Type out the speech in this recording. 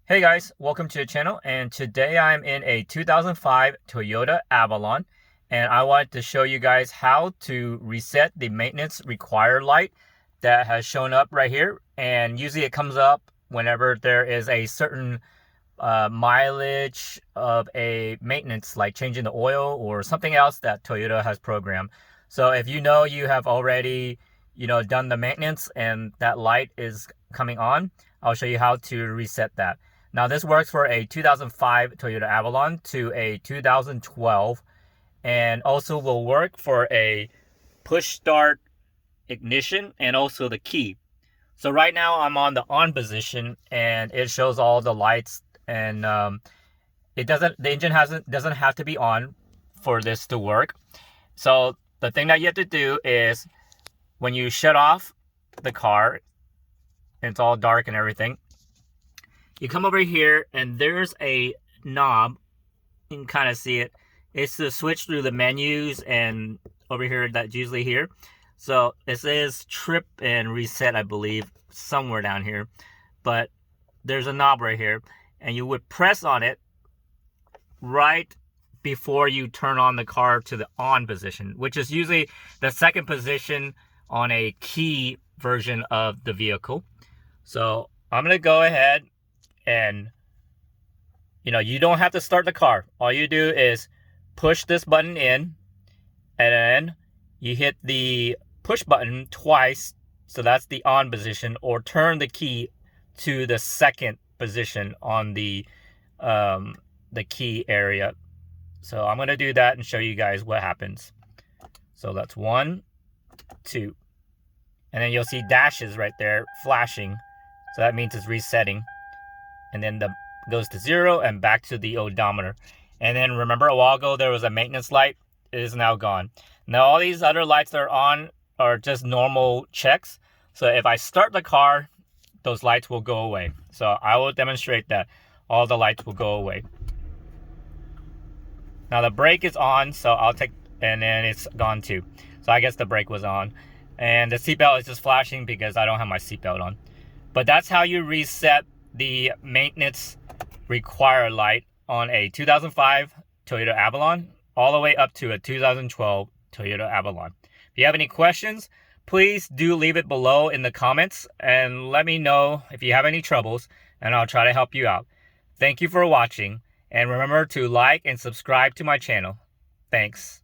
Hey guys, welcome to the channel, and today I'm in a 2005 Toyota Avalon, and I wanted to show you guys how to reset the maintenance required light that has shown up right here. And usually it comes up whenever there is a certain mileage of a maintenance, like changing the oil or something else that Toyota has programmed. So if you know you have already done the maintenance and that light is coming on, I'll show you how to reset that. Now this works for a 2005 Toyota Avalon to a 2012, and also will work for a push start ignition and also the key. So right now I'm on the on position and it shows all the lights, and the engine doesn't have to be on for this to work. So the thing that you have to do is when you shut off the car, it's all dark and everything, you come over here and there's a knob. You can kind of see it. It's to switch through the menus, and over here, that's usually here. So it says trip and reset, I believe, somewhere down here. But there's a knob right here, and you would press on it right before you turn on the car to the on position, which is usually the second position on a key version of the vehicle. So I'm going to go ahead and, you don't have to start the car. All you do is push this button in, and then you hit the push button twice. So that's the on position, or turn the key to the second position on the key area. So I'm going to do that and show you guys what happens. So that's 1, 2. And then you'll see dashes right there flashing. So that means it's resetting. And then the goes to 0 and back to the odometer. And then remember, a while ago there was a maintenance light. It is now gone. Now all these other lights that are on are just normal checks. So if I start the car, those lights will go away. So I will demonstrate that all the lights will go away. Now the brake is on, so and then it's gone too. So I guess the brake was on. And the seatbelt is just flashing because I don't have my seatbelt on. But that's how you reset the maintenance required light on a 2005 Toyota Avalon all the way up to a 2012 Toyota Avalon. If you have any questions, please do leave it below in the comments and let me know if you have any troubles, and I'll try to help you out. Thank you for watching, and remember to like and subscribe to my channel. Thanks.